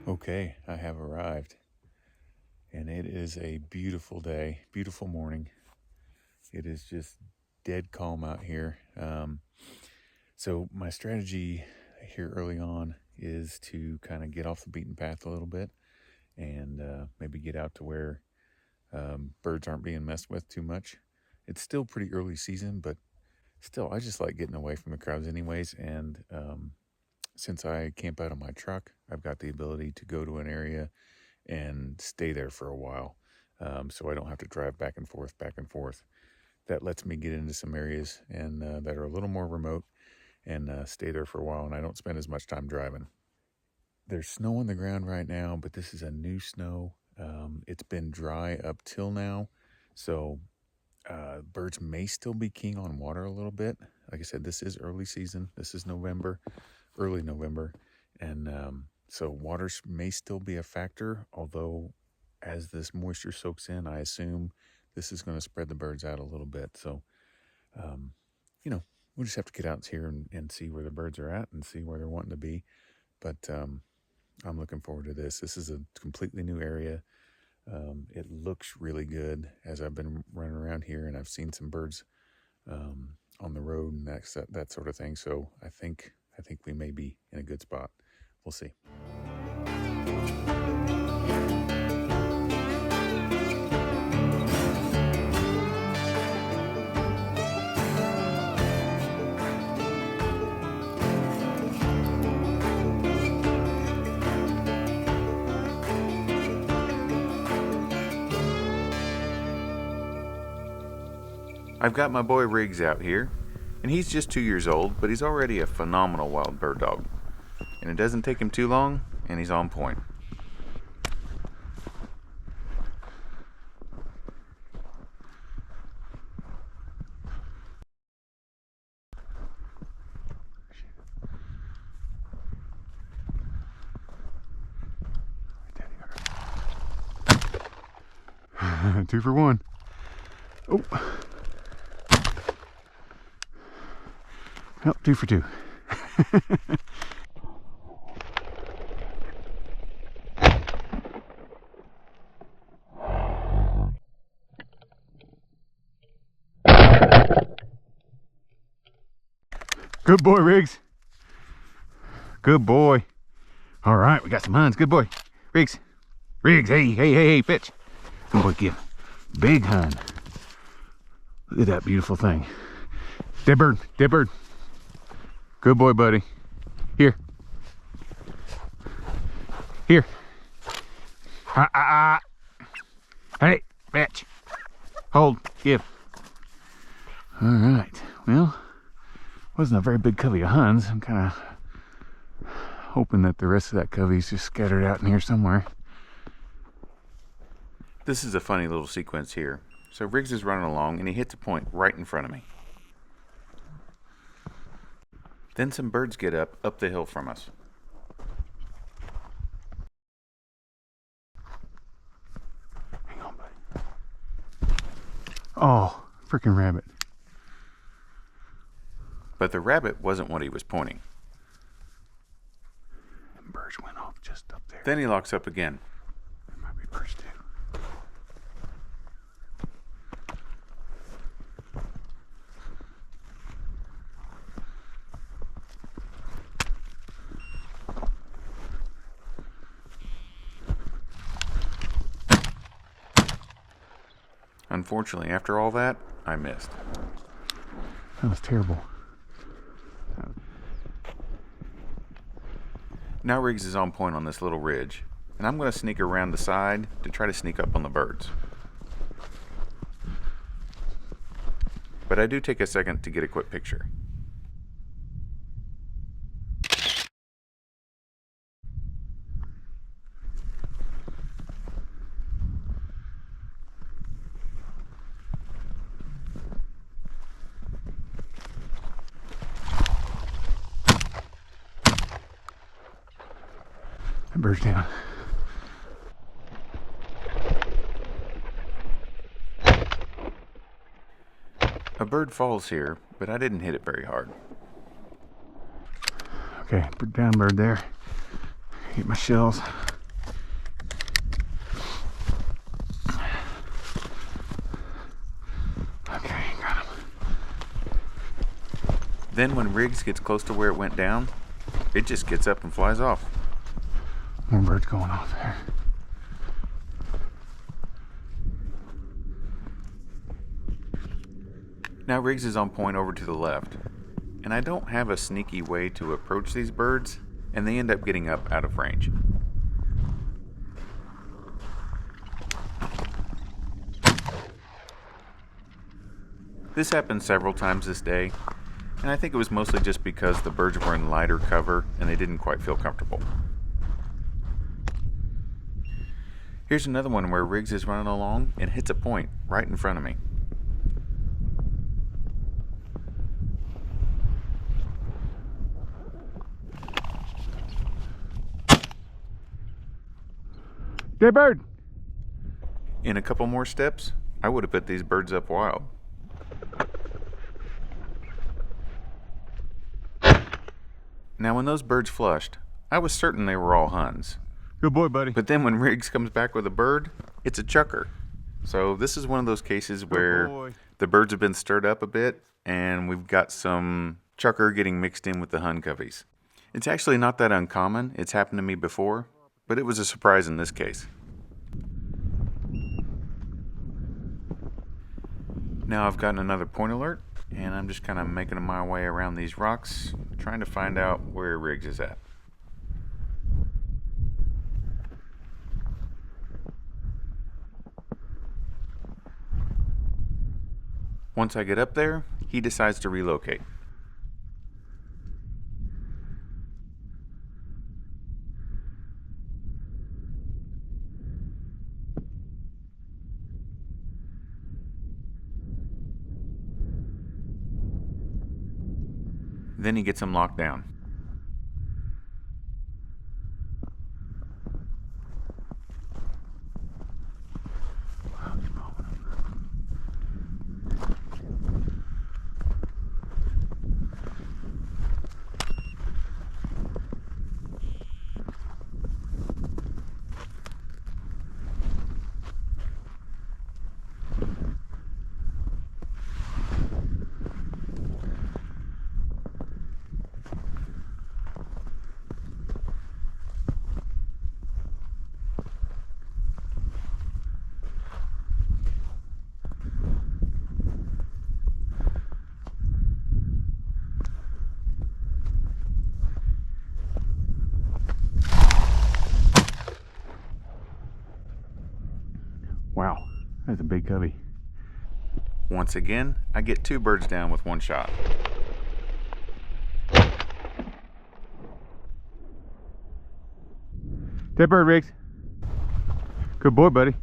Okay, I have arrived, and it is a beautiful day, beautiful morning. It is just dead calm out here. So my strategy here early on is to kind of get off the beaten path a little bit and maybe get out to where birds aren't being messed with too much. It's still pretty early season, but still, I just like getting away from the crowds anyways. And since I camp out of my truck, I've got the ability to go to an area and stay there for a while. So I don't have to drive back and forth, back and forth. That lets me get into some areas and that are a little more remote and stay there for a while, and I don't spend as much time driving. There's snow on the ground right now, but this is a new snow. It's been dry up till now, so birds may still be keen on water a little bit. Like I said, this is early season. This is November, early November, and so water may still be a factor, although as this moisture soaks in, I assume this is going to spread the birds out a little bit. So, we'll just have to get out here and see where the birds are at and see where they're wanting to be. But I'm looking forward to this. This is a completely new area. It looks really good as I've been running around here, and I've seen some birds on the road and that sort of thing. So I think we may be in a good spot. We'll see. I've got my boy Riggs out here, and he's just 2 years old, but he's already a phenomenal wild bird dog. And it doesn't take him too long, and he's on point. Two for one. Oh. Oh, 2 for 2. Good boy, Riggs. Good boy. All right, we got some huns. Good boy. Riggs. Riggs, hey, fetch. Good boy, give. Big hun. Look at that beautiful thing. Dead bird. Good boy, buddy. Here. Hey, fetch. Hold, give. All right, well, wasn't a very big covey of huns. I'm kind of hoping that the rest of that covey's just scattered out in here somewhere. This is a funny little sequence here. So Riggs is running along and he hits a point right in front of me. Then some birds get up the hill from us. Hang on, buddy. Oh, freaking rabbit. But the rabbit wasn't what he was pointing. And birds went off just up there. Then he locks up again. There might be birds too. Unfortunately, after all that, I missed. That was terrible. Now Riggs is on point on this little ridge, and I'm going to sneak around the side to try to sneak up on the birds. But I do take a second to get a quick picture. That bird's down. A bird falls here, but I didn't hit it very hard. Okay, put down bird there. Get my shells. Then when Riggs gets close to where it went down, it just gets up and flies off. More birds going off there. Now Riggs is on point over to the left, and I don't have a sneaky way to approach these birds, and they end up getting up out of range. This happened several times this day, and I think it was mostly just because the birds were in lighter cover and they didn't quite feel comfortable. Here's another one where Riggs is running along and hits a point right in front of me. Dead bird! In a couple more steps, I would have put these birds up wild. Now when those birds flushed, I was certain they were all Huns. Good boy, buddy. But then when Riggs comes back with a bird, it's a Chukar. So this is one of those cases where the birds have been stirred up a bit and we've got some Chukar getting mixed in with the Hun coveys. It's actually not that uncommon. It's happened to me before, but it was a surprise in this case. Now I've gotten another point alert, and I'm just kind of making my way around these rocks, trying to find out where Riggs is at. Once I get up there, he decides to relocate. Then he gets him locked down. Wow, that's a big covey. Once again, I get 2 birds down with 1 shot. Dead bird, Riggs. Good boy, buddy.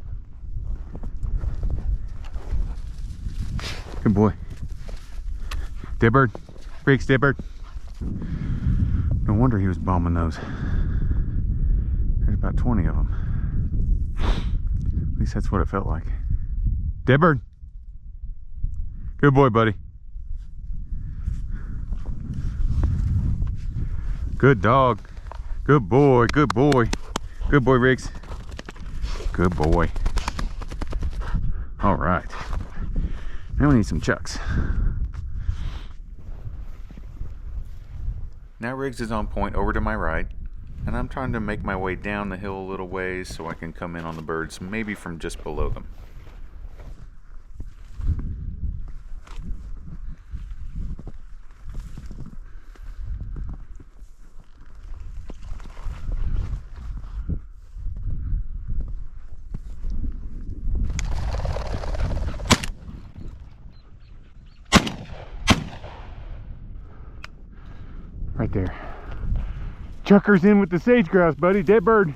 Good boy. Dead bird. Riggs, dead bird. No wonder he was bombing those. There's about 20 of them. At least that's what it felt like. Dead bird. Good boy, buddy. Good dog. Good boy, good boy. Good boy, Riggs. Good boy. All right. Now we need some chucks. Now Riggs is on point over to my right, and I'm trying to make my way down the hill a little ways so I can come in on the birds, maybe from just below them. Right there. Chucker's in with the sage grouse, buddy. Dead bird.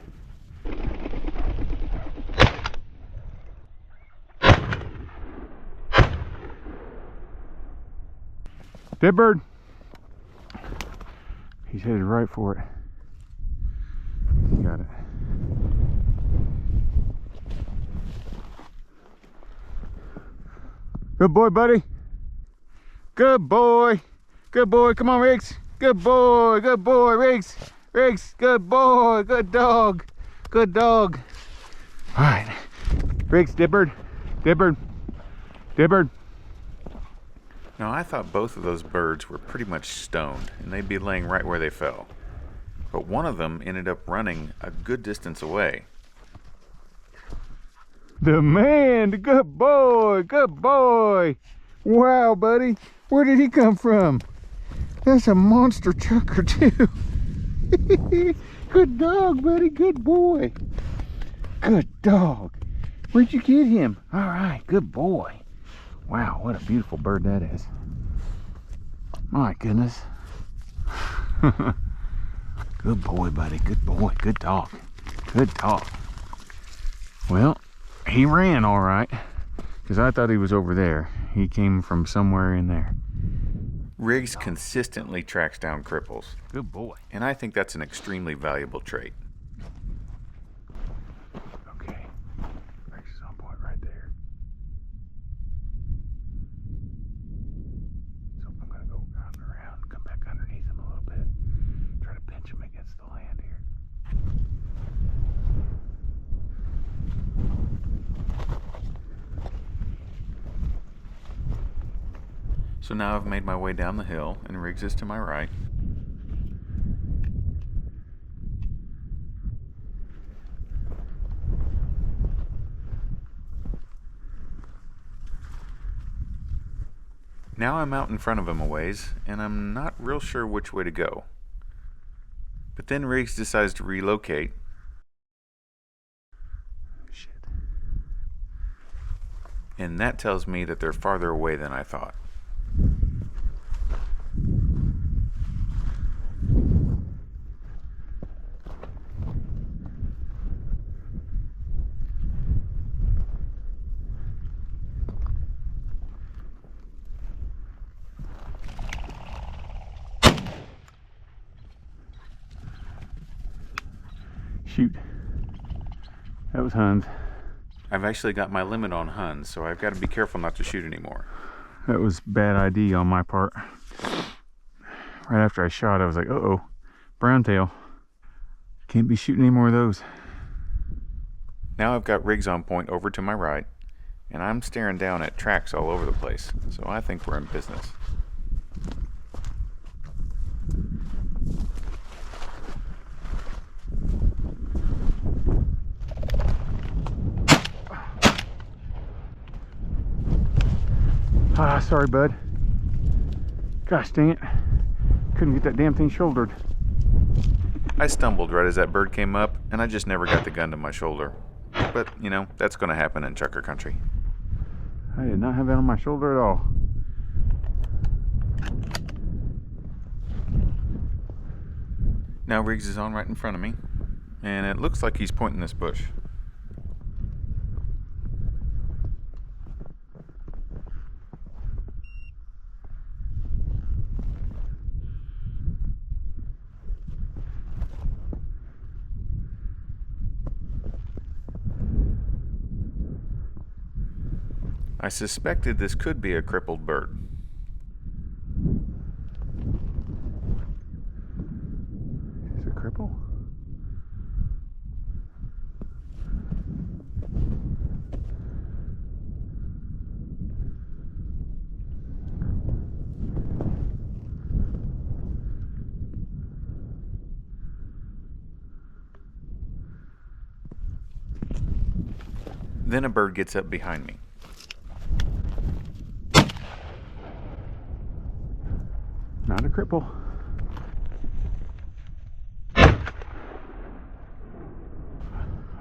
Dead bird. He's headed right for it. He got it. Good boy, buddy. Good boy. Good boy. Come on, Riggs. Good boy, Riggs, Riggs, good boy, good dog, good dog. All right, Riggs, dead bird, dead bird, dead bird. Now, I thought both of those birds were pretty much stoned, and they'd be laying right where they fell. But one of them ended up running a good distance away. The man, the good boy, good boy. Wow, buddy, where did he come from? That's a monster chukar too. Good dog, buddy, good boy. Good dog. Where'd you get him? All right, good boy. Wow, what a beautiful bird that is. My goodness. Good boy, buddy, good boy, good dog. Good dog. Well, he ran all right, because I thought he was over there. He came from somewhere in there. Riggs consistently tracks down cripples. Good boy. And I think that's an extremely valuable trait. Okay, Riggs is on point right there. So I'm gonna go round and around, come back underneath him a little bit, try to pinch him against the land here. So now I've made my way down the hill, and Riggs is to my right. Now I'm out in front of him a ways, and I'm not real sure which way to go. But then Riggs decides to relocate. Shit. And that tells me that they're farther away than I thought. Shoot. That was Hans. I've actually got my limit on Huns, so I've got to be careful not to shoot anymore. That was bad ID on my part. Right after I shot, I was like, uh-oh, brown tail. Can't be shooting any more of those. Now I've got Riggs on point over to my right, and I'm staring down at tracks all over the place, so I think we're in business. Ah, sorry, bud. Gosh dang it. Couldn't get that damn thing shouldered. I stumbled right as that bird came up, and I just never got the gun to my shoulder. But, you know, that's going to happen in Chukar country. I did not have that on my shoulder at all. Now Riggs is on right in front of me, and it looks like he's pointing this bush. I suspected this could be a crippled bird. Is it a cripple? Then a bird gets up behind me. Not a cripple. I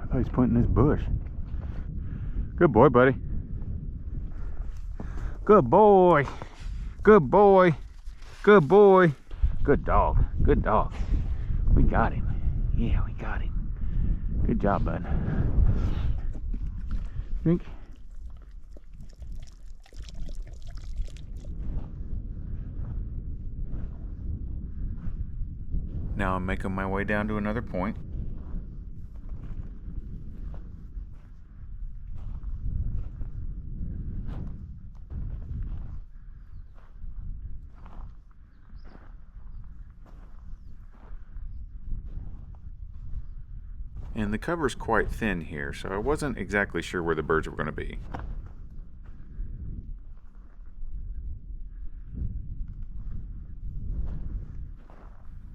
thought he was pointing this bush. Good boy, buddy. Good boy. Good boy. Good boy. Good dog. Good dog. We got him. Yeah, we got him. Good job, bud. Drink. Now I'm making my way down to another point. And the cover's quite thin here, so I wasn't exactly sure where the birds were going to be.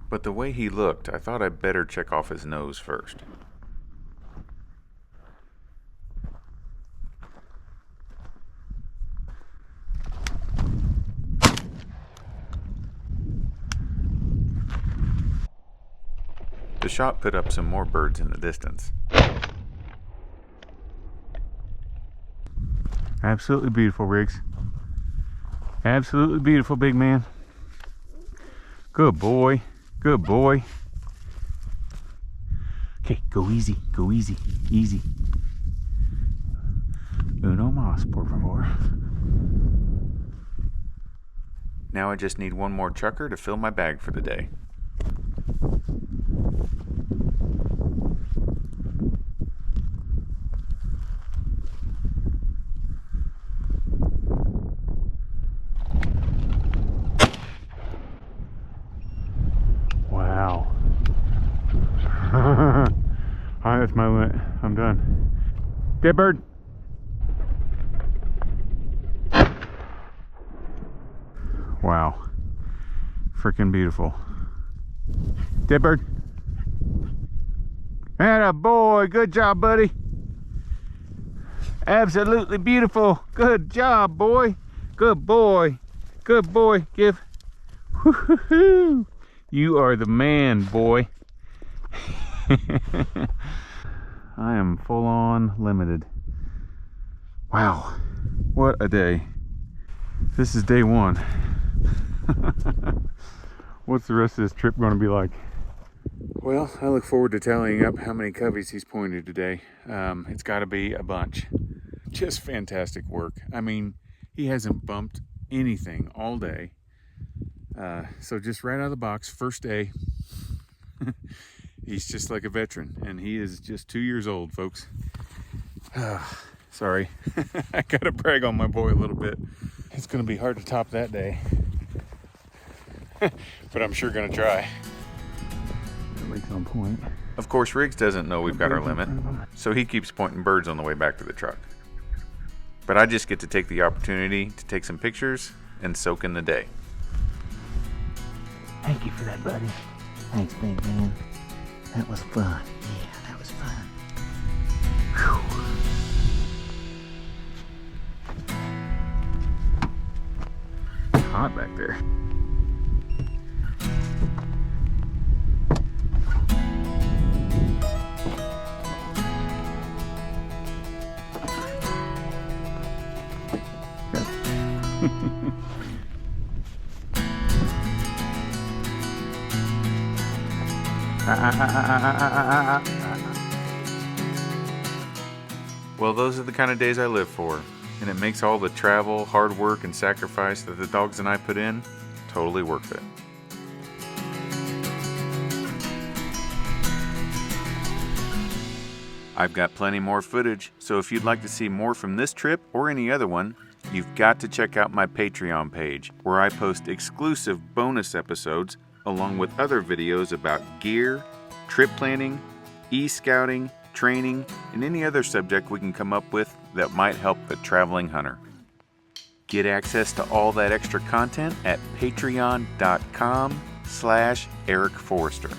But the way he looked, I thought I'd better check off his nose first. The shot put up some more birds in the distance. Absolutely beautiful, Riggs. Absolutely beautiful, big man. Good boy. Good boy. Okay, go easy. Go easy. Easy. Uno más, por favor. Now I just need one more chukar to fill my bag for the day. Wow. Alright, that's my limit. I'm done. Dead bird. Wow. Freaking beautiful. Dead bird. Atta boy. Good job, buddy. Absolutely beautiful. Good job, boy. Good boy. Good boy. Give. Woo-hoo-hoo. You are the man, boy. I am full on limited. Wow. What a day. This is day one. What's the rest of this trip going to be like? Well, I look forward to tallying up how many coveys he's pointed today. It's got to be a bunch. Just fantastic work. I mean, he hasn't bumped anything all day. So just right out of the box, first day, he's just like a veteran, and he is just 2 years old, folks. Sorry, I gotta brag on my boy a little bit. It's gonna be hard to top that day, but I'm sure gonna try. Riggs on point. Of course, Riggs doesn't know we've got our limit, so he keeps pointing birds on the way back to the truck. But I just get to take the opportunity to take some pictures and soak in the day. Thank you for that, buddy. Thanks, big man. That was fun. Yeah, that was fun. Whew. Hot back there. Well, those are the kind of days I live for, and it makes all the travel, hard work, and sacrifice that the dogs and I put in totally worth it. I've got plenty more footage, so if you'd like to see more from this trip or any other one, you've got to check out my Patreon page, where I post exclusive bonus episodes along with other videos about gear, trip planning, e-scouting, training, and any other subject we can come up with that might help the traveling hunter. Get access to all that extra content at patreon.com/Eric Forrester.